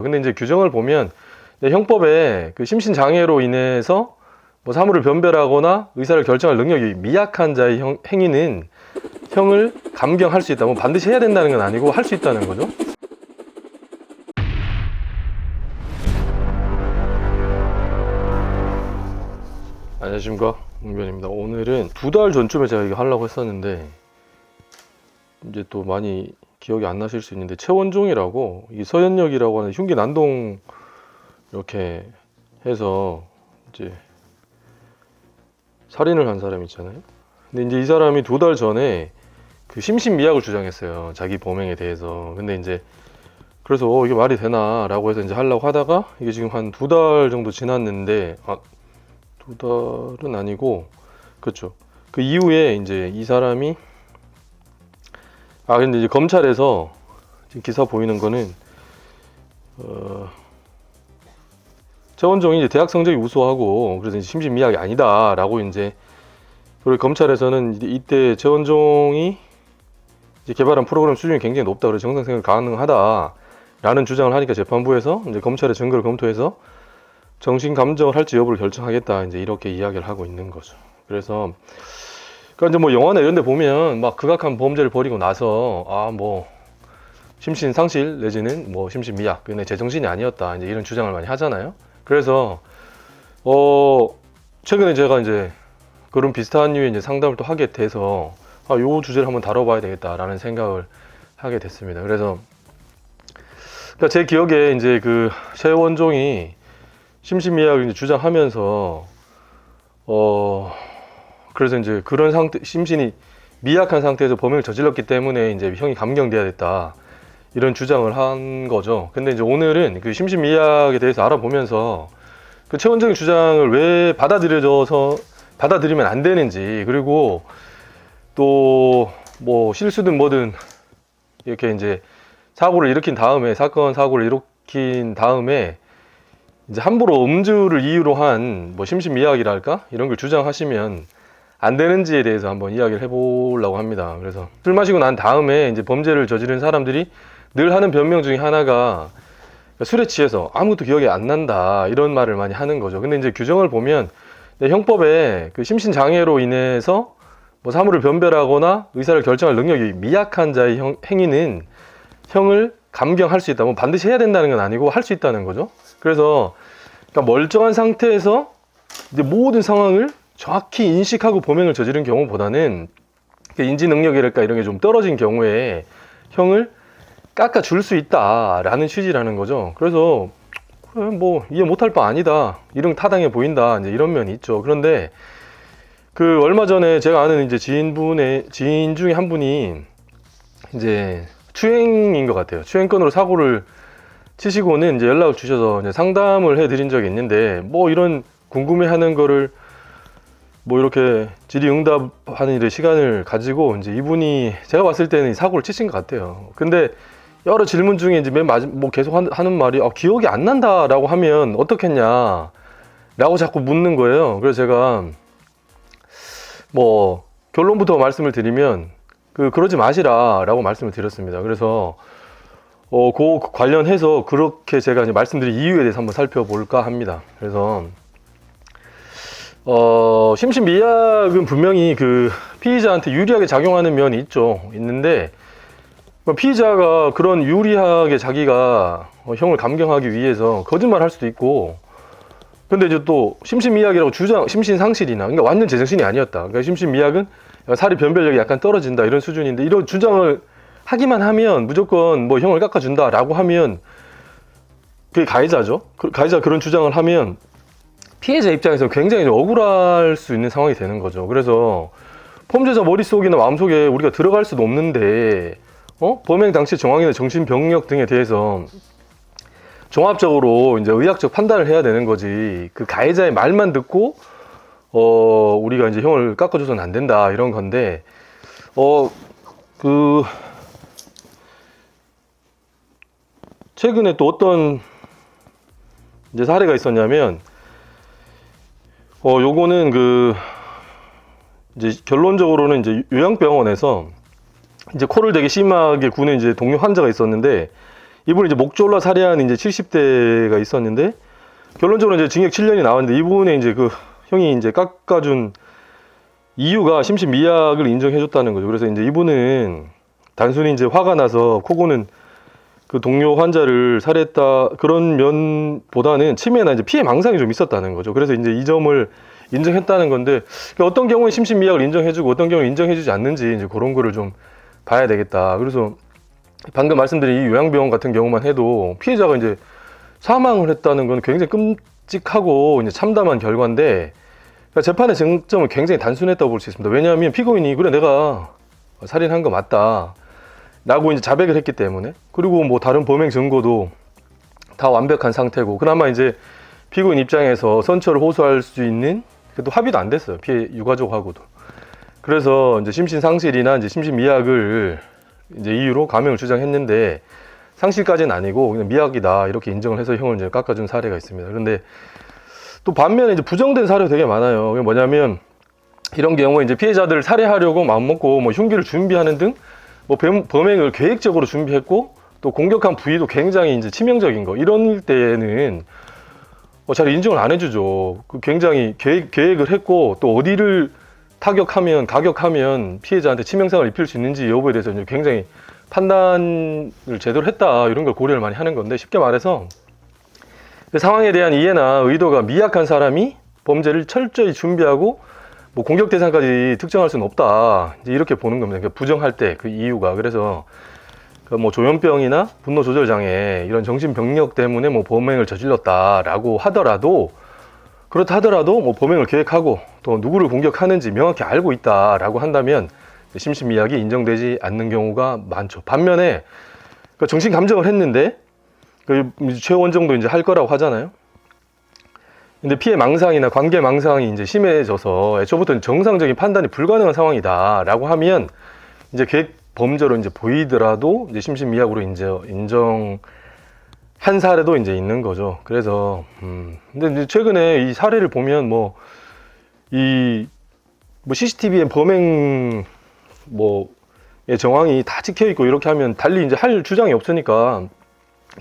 근데 이제 규정을 보면 형법에 그 심신장애로 인해서 뭐 사물을 변별하거나 의사를 결정할 능력이 미약한 자의 행위는 형을 감경할 수 있다. 뭐 반드시 해야 된다는 건 아니고 할 수 있다는 거죠. 안녕하십니까, 웅변입니다. 오늘은 2달 전쯤에 제가 이거 하려고 했었는데 이제 또 많이 기억이 안 나실 수 있는데, 최원종이라고 이 서현역이라고 하는 흉기 난동 이렇게 해서 이제 살인을 한 사람 있잖아요. 근데 이제 이 사람이 2달 전에 그 심신미약을 주장했어요, 자기 범행에 대해서. 근데 이제 그래서 이게 말이 되나 라고 해서 이제 하려고 하다가 이게 지금 한 2달 정도 지났는데, 2달은 아니고, 그렇죠. 그 이후에 이제 이 사람이 근데 이제 검찰에서 지금 기사 보이는 거는 최원종이 이제 대학 성적이 우수하고 그래서 이제 심신미약이 아니다라고 이제, 그리고 검찰에서는 이때 최원종이 이제 개발한 프로그램 수준이 굉장히 높다, 그래서 정상생활 가능하다라는 주장을 하니까 재판부에서 이제 검찰의 증거를 검토해서 정신 감정을 할지 여부를 결정하겠다, 이제 이렇게 이야기를 하고 있는 거죠. 그래서 그러니까 이제 뭐 영화나 이런 데 보면 막 극악한 범죄를 벌이고 나서 뭐 심신 상실 내지는 뭐 심신 미약, 근데 제정신이 아니었다, 이제 이런 주장을 많이 하잖아요. 그래서 최근에 제가 이제 그런 비슷한 류의 이제 상담을 또 하게 돼서 요 주제를 한번 다뤄봐야 되겠다라는 생각을 하게 됐습니다. 그래서 그러니까 제 기억에 이제 그 최원종이 심신미약을 이제 주장하면서 그래서 이제 그런 상태, 심신이 미약한 상태에서 범행을 저질렀기 때문에 이제 형이 감경돼야 됐다, 이런 주장을 한 거죠. 근데 이제 오늘은 그 심신미약에 대해서 알아보면서 그 최원종의 주장을 왜 받아들이면 안 되는지, 그리고 또 뭐 실수든 뭐든 이렇게 이제 사고를 일으킨 다음에, 사고를 일으킨 다음에 이제 함부로 음주를 이유로 한 뭐 심신미약이랄까 이런 걸 주장하시면 안 되는지에 대해서 한번 이야기를 해보려고 합니다. 그래서 술 마시고 난 다음에 이제 범죄를 저지른 사람들이 늘 하는 변명 중에 하나가 술에 취해서 아무것도 기억이 안 난다, 이런 말을 많이 하는 거죠. 근데 이제 규정을 보면 형법에 그 심신장애로 인해서 뭐 사물을 변별하거나 의사를 결정할 능력이 미약한 자의 행위는 형을 감경할 수 있다. 뭐 반드시 해야 된다는 건 아니고 할 수 있다는 거죠. 그래서 그러니까 멀쩡한 상태에서 이제 모든 상황을 정확히 인식하고 범행을 저지른 경우보다는 인지 능력이랄까 이런 게 좀 떨어진 경우에 형을 깎아줄 수 있다라는 취지라는 거죠. 그래서 그래, 뭐 이해 못할 바 아니다, 이런 타당해 보인다, 이제 이런 면이 있죠. 그런데 그 얼마 전에 제가 아는 이제 지인 중에 한 분이 이제 추행인 것 같아요. 추행건으로 사고를 치시고는 이제 연락을 주셔서 이제 상담을 해드린 적이 있는데, 뭐 이런 궁금해하는 거를 뭐 이렇게 질의응답하는 일에 시간을 가지고 이제 이분이 제가 봤을 때는 사고를 치신 것 같아요. 근데 여러 질문 중에 이제 맨 마지막 뭐 계속 하는 말이 기억이 안 난다라고 하면 어떻겠냐 라고 자꾸 묻는 거예요. 그래서 제가 뭐 결론부터 말씀을 드리면 그러지 마시라 라고 말씀을 드렸습니다. 그래서 그 관련해서 그렇게 제가 이제 말씀드린 이유에 대해서 한번 살펴볼까 합니다. 그래서 심신미약은 분명히 그 피의자한테 유리하게 작용하는 면이 있는데 피의자가 그런 유리하게 자기가 형을 감경하기 위해서 거짓말 할 수도 있고, 근데 이제 또 심신미약이라고 심신상실이나, 그러니까 완전 제정신이 아니었다, 그러니까 심신미약은 사리 변별력이 약간 떨어진다, 이런 수준인데, 이런 주장을 하기만 하면 무조건 뭐 형을 깎아준다 라고 하면 그게 가해자죠. 가해자가 그런 주장을 하면 피해자 입장에서 굉장히 억울할 수 있는 상황이 되는 거죠. 그래서 범죄자 머릿속이나 마음속에 우리가 들어갈 수도 없는데 범행 당시 정황이나 정신병력 등에 대해서 종합적으로 이제 의학적 판단을 해야 되는 거지, 그 가해자의 말만 듣고 우리가 이제 형을 깎아줘서는 안 된다, 이런 건데, 최근에 또 어떤 이제 사례가 있었냐면, 요거는 이제 결론적으로는 이제 요양병원에서 이제 코를 되게 심하게 구는 이제 동료 환자가 있었는데, 이분이 이제 목졸라 살해한 이제 70대가 있었는데 결론적으로 이제 징역 7년이 나왔는데 이분의 이제 그 형이 이제 깎아준 이유가 심신미약을 인정해줬다는 거죠. 그래서 이제 이분은 단순히 이제 화가 나서 코 고는 그 동료 환자를 살해했다 그런 면보다는 치매나 이제 피해 망상이 좀 있었다는 거죠. 그래서 이제 이 점을 인정했다는 건데 어떤 경우에 심신미약을 인정해주고 어떤 경우에 인정해주지 않는지 이제 그런 거를 좀 봐야 되겠다. 그래서 방금 말씀드린 이 요양병원 같은 경우만 해도 피해자가 이제 사망을 했다는 건 굉장히 끔찍하고 이제 참담한 결과인데 그러니까 재판의 쟁점은 굉장히 단순했다고 볼 수 있습니다. 왜냐하면 피고인이 그래 내가 살인한 거 맞다 라고 이제 자백을 했기 때문에 그리고 뭐 다른 범행 증거도 다 완벽한 상태고 그나마 이제 피고인 입장에서 선처를 호소할 수 있는 그래도 합의도 안 됐어요. 피해 유가족하고도. 그래서 이제 심신상실이나 이제 심신미약을 이제 이유로 감형을 주장했는데 상실까지는 아니고 그냥 미약이다 이렇게 인정을 해서 형을 이제 깎아준 사례가 있습니다. 그런데 또 반면에 이제 부정된 사례가 되게 많아요. 그게 뭐냐면 이런 경우에 이제 피해자들을 살해하려고 마음먹고 뭐 흉기를 준비하는 등 뭐 범행을 계획적으로 준비했고 또 공격한 부위도 굉장히 이제 치명적인 거 이런 때에는 잘 인정을 안 해주죠. 굉장히 계획을 했고 또 어디를 가격하면 피해자한테 치명상을 입힐 수 있는지 여부에 대해서 이제 굉장히 판단을 제대로 했다 이런 걸 고려를 많이 하는 건데 쉽게 말해서 그 상황에 대한 이해나 의도가 미약한 사람이 범죄를 철저히 준비하고 뭐 공격 대상까지 특정할 수는 없다 이제 이렇게 보는 겁니다. 그러니까 부정할 때 그 이유가 그래서 그 뭐 조현병이나 분노 조절 장애 이런 정신병력 때문에 뭐 범행을 저질렀다라고 하더라도 그렇다 하더라도 뭐 범행을 계획하고 또 누구를 공격하는지 명확히 알고 있다라고 한다면 심신미약이 인정되지 않는 경우가 많죠. 반면에 정신 감정을 했는데 최원정도 이제 할 거라고 하잖아요. 근데 피해 망상이나 관계 망상이 이제 심해져서 애초부터 정상적인 판단이 불가능한 상황이다라고 하면 이제 계획 범죄로 이제 보이더라도 이제 심신미약으로 이제 인정한 사례도 이제 있는 거죠. 그래서 근데 이제 최근에 이 사례를 보면 뭐 CCTV에 범행 의 정황이 다 찍혀 있고 이렇게 하면 달리 이제 할 주장이 없으니까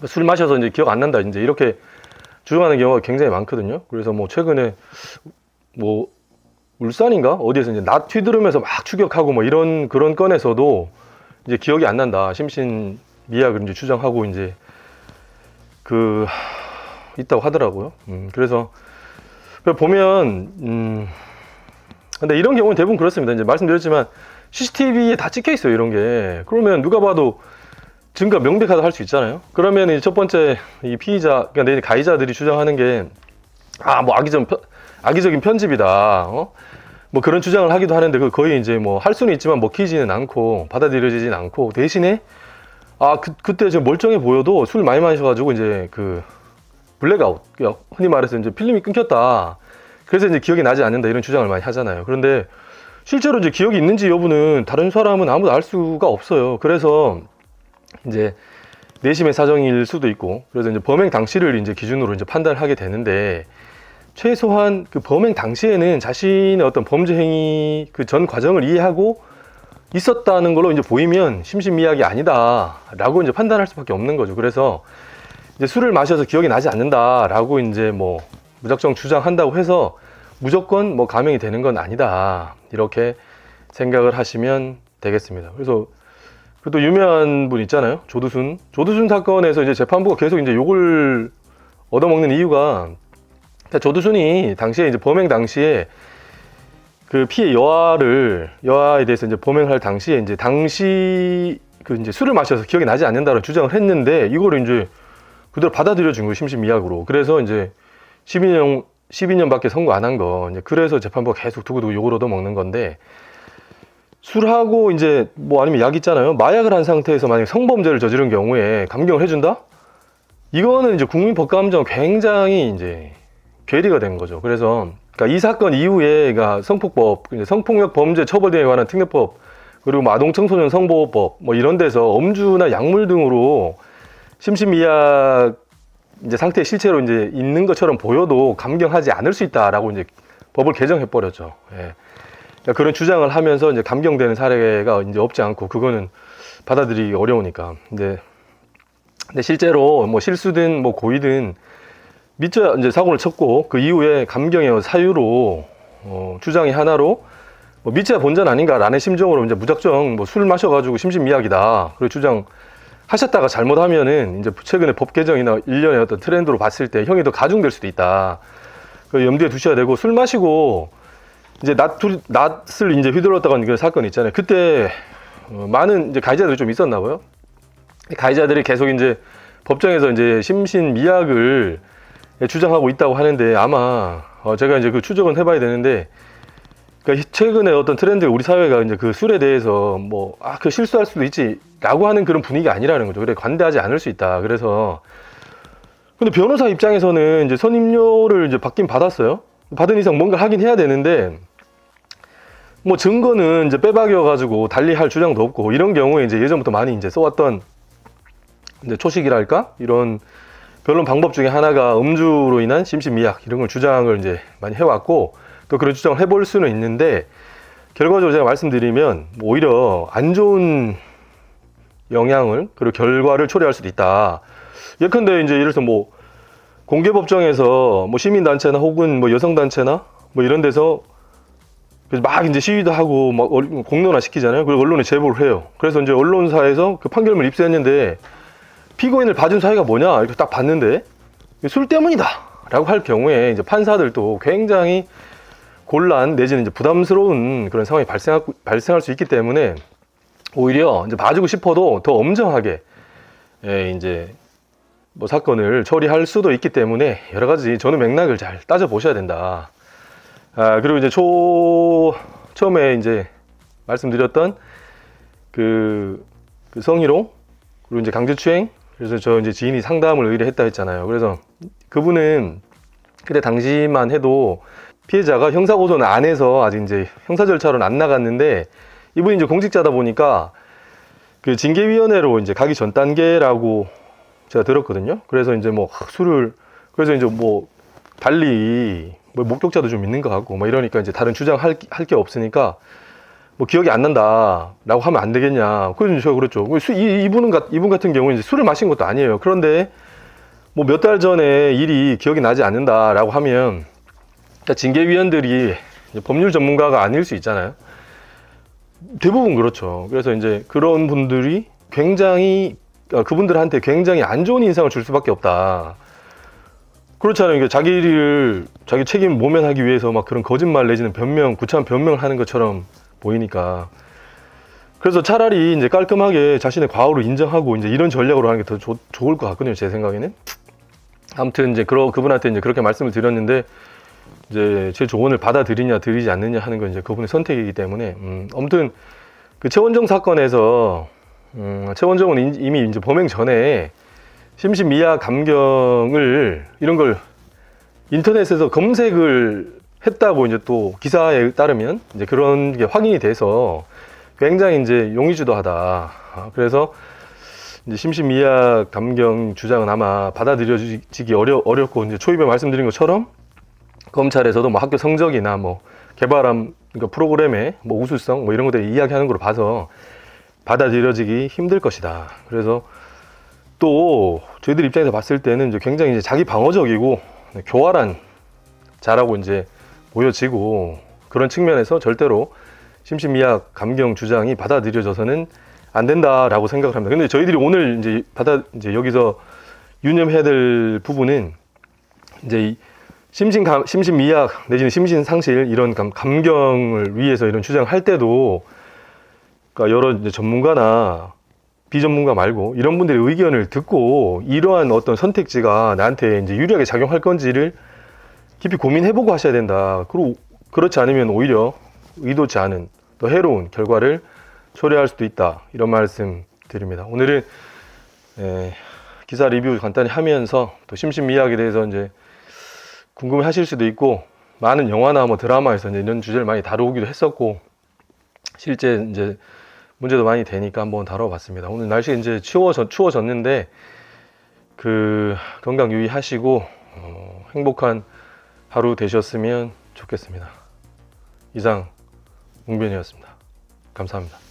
술 마셔서 이제 기억 안 난다 이제 이렇게 주장하는 경우가 굉장히 많거든요. 그래서 뭐 최근에 뭐 울산인가 어디에서 이제 나 휘두르면서 막 추격하고 뭐 이런 그런 건에서도 이제 기억이 안 난다 심신미약을 이제 주장하고 이제 있다고 하더라고요. 그래서 보면 근데 이런 경우는 대부분 그렇습니다. 이제 말씀드렸지만 CCTV에 다 찍혀 있어요 이런 게. 그러면 누가 봐도 증거 명백하다 할 수 있잖아요. 그러면 이제 첫 번째 이 피의자 그러니까 가해자들이 주장하는 게 뭐 악의적인 편집이다. 뭐 그런 주장을 하기도 하는데 그 거의 이제 뭐 할 수는 있지만 먹히지는 않고 받아들여지진 않고 대신에 그때 좀 멀쩡해 보여도 술 많이 마셔가지고 이제 블랙아웃 흔히 말해서 이제 필름이 끊겼다. 그래서 이제 기억이 나지 않는다 이런 주장을 많이 하잖아요. 그런데 실제로 이제 기억이 있는지 여부는 다른 사람은 아무도 알 수가 없어요. 그래서 이제 내심의 사정일 수도 있고 그래서 이제 범행 당시를 이제 기준으로 이제 판단을 하게 되는데 최소한 그 범행 당시에는 자신의 어떤 범죄 행위 그 전 과정을 이해하고 있었다는 걸로 이제 보이면 심신미약이 아니다라고 이제 판단할 수밖에 없는 거죠. 그래서 이제 술을 마셔서 기억이 나지 않는다라고 이제 뭐 무작정 주장한다고 해서 무조건 뭐 감형이 되는 건 아니다 이렇게 생각을 하시면 되겠습니다. 그래서 또 유명한 분 있잖아요. 조두순 사건에서 이제 재판부가 계속 이제 욕을 얻어먹는 이유가 조두순이 당시에 이제 범행 당시에 그 피해 여아에 대해서 이제 범행할 당시에 이제 이제 술을 마셔서 기억이 나지 않는다는 주장을 했는데 이거를 이제 그대로 받아들여 준 거예요 심신미약으로. 그래서 이제 12년밖에 선고 안 한 거. 이제 그래서 재판부가 계속 두고두고 욕을 얻어먹는 건데 술하고 이제 뭐 아니면 약 있잖아요. 마약을 한 상태에서 만약 성범죄를 저지른 경우에 감경을 해준다? 이거는 이제 국민 법감정 굉장히 이제 괴리가 된 거죠. 그래서 그러니까 이 사건 이후에 그러니까 성폭법, 성폭력 범죄 처벌 등에 관한 특례법 그리고 뭐 아동청소년 성보호법 뭐 이런 데서 음주나 약물 등으로 심신미약 이제 상태에 실제로 이제 있는 것처럼 보여도 감경하지 않을 수 있다라고 이제 법을 개정해 버렸죠. 예. 그러니까 그런 주장을 하면서 이제 감경되는 사례가 이제 없지 않고 그거는 받아들이기 어려우니까. 근데 근데 실제로 뭐 실수든 뭐 고의든 밑져 이제 사고를 쳤고 그 이후에 감경의 사유로 주장이 하나로 뭐 밑져야 본전 아닌가라는 심정으로 이제 무작정 뭐 술 마셔가지고 심신미약이다 그리고 주장하셨다가 잘못하면은 이제 최근에 법 개정이나 일련의 어떤 트렌드로 봤을 때 형이 더 가중될 수도 있다. 그 염두에 두셔야 되고 술 마시고 이제 낫을 이제 휘둘렀다가 그 사건 있잖아요. 그때 많은 이제 가해자들이 좀 있었나 봐요. 가해자들이 계속 이제 법정에서 이제 심신미약을 주장하고 있다고 하는데 아마 제가 이제 그 추적은 해봐야 되는데 그러니까 최근에 어떤 트렌드 우리 사회가 이제 그 술에 대해서 뭐 그 실수할 수도 있지라고 하는 그런 분위기가 아니라는 거죠. 그래 관대하지 않을 수 있다. 그래서 근데 변호사 입장에서는 이제 선임료를 이제 받긴 받았어요. 받은 이상 뭔가 하긴 해야 되는데 뭐 증거는 이제 빼박여 가지고 달리할 주장도 없고 이런 경우에 이제 예전부터 많이 이제 써왔던 이제 초식이랄까 이런 변론 방법 중에 하나가 음주로 인한 심신미약 이런 걸 주장을 이제 많이 해왔고 또 그런 주장을 해볼 수는 있는데 결과적으로 제가 말씀드리면 오히려 안 좋은 영향을 그리고 결과를 초래할 수도 있다. 예컨대 이제 예를 들어서 뭐 공개법정에서 뭐 시민단체나 혹은 뭐 여성단체나 뭐 이런 데서 막 이제 시위도 하고 막 공론화 시키잖아요. 그리고 언론에 제보를 해요. 그래서 이제 언론사에서 그 판결문을 입수했는데 피고인을 봐준 사유가 뭐냐 이렇게 딱 봤는데 술 때문이다 라고 할 경우에 이제 판사들도 굉장히 곤란 내지는 이제 부담스러운 그런 상황이 발생할 수 있기 때문에 오히려 이제 봐주고 싶어도 더 엄정하게 이제 뭐 사건을 처리할 수도 있기 때문에 여러 가지 저는 맥락을 잘 따져 보셔야 된다. 그리고 이제 처음에 이제 말씀드렸던 그 성희롱 그리고 이제 강제추행 그래서 저 이제 지인이 상담을 의뢰했다 했잖아요. 그래서 그분은 그때 당시만 해도 피해자가 형사고소는 안 해서 아직 이제 형사 절차로는 안 나갔는데 이분이 이제 공직자다 보니까 그 징계위원회로 이제 가기 전 단계라고 제가 들었거든요. 그래서 이제 뭐 술을 그래서 이제 뭐 달리 뭐 목격자도 좀 있는 것 같고 뭐 이러니까 이제 다른 주장할 게 없으니까 뭐 기억이 안 난다라고 하면 안 되겠냐. 그래서 제가 그랬죠. 이분 같은 경우는 이제 술을 마신 것도 아니에요. 그런데 뭐 몇 달 전에 일이 기억이 나지 않는다라고 하면 징계위원들이 법률 전문가가 아닐 수 있잖아요. 대부분 그렇죠. 그래서 이제 그런 분들이 굉장히 그분들한테 굉장히 안 좋은 인상을 줄 수밖에 없다. 그렇잖아요. 자기 책임 모면하기 위해서 막 그런 거짓말 내지는 구차한 변명을 하는 것처럼 보이니까. 그래서 차라리 이제 깔끔하게 자신의 과오를 인정하고 이제 이런 전략으로 하는 게 더 좋을 것 같거든요. 제 생각에는. 아무튼 이제 그분한테 이제 그렇게 말씀을 드렸는데 이제 제 조언을 받아들이냐 들이지 않느냐 하는 건 이제 그분의 선택이기 때문에 아무튼 그 최원정 사건에서 최원정은 이미 이제 범행 전에 심신미약 감경을 이런 걸 인터넷에서 검색을 했다고 이제 또 기사에 따르면 이제 그런 게 확인이 돼서 굉장히 이제 용의주도하다. 그래서 이제 심신미약 감경 주장은 아마 받아들여지기 어렵고 이제 초입에 말씀드린 것처럼 검찰에서도 뭐 학교 성적이나 뭐 개발함 그러니까 프로그램의 뭐 우수성 뭐 이런 것들 이야기하는 걸로 봐서 받아들여지기 힘들 것이다. 그래서 또 저희들 입장에서 봤을 때는 이제 굉장히 이제 자기 방어적이고 교활한 자라고 이제 보여지고 그런 측면에서 절대로 심신미약 감경 주장이 받아들여져서는 안 된다라고 생각을 합니다. 근데 저희들이 오늘 이제 여기서 유념해야 될 부분은 이제 심신미약 내지는 심신상실 이런 감경을 위해서 이런 주장을 할 때도 그러니까 여러 이제 전문가나 비전문가 말고 이런 분들의 의견을 듣고 이러한 어떤 선택지가 나한테 이제 유리하게 작용할 건지를 깊이 고민해보고 하셔야 된다. 그리고 그렇지 않으면 오히려 의도치 않은 더 해로운 결과를 초래할 수도 있다. 이런 말씀 드립니다. 오늘은 기사 리뷰 간단히 하면서 또 심신미약에 대해서 이제 궁금해 하실 수도 있고 많은 영화나 뭐 드라마에서 이제 이런 주제를 많이 다루기도 했었고 실제 이제 문제도 많이 되니까 한번 다뤄봤습니다. 오늘 날씨 이제 추워졌는데 그 건강 유의하시고 행복한 하루 되셨으면 좋겠습니다. 이상 웅변이었습니다. 감사합니다.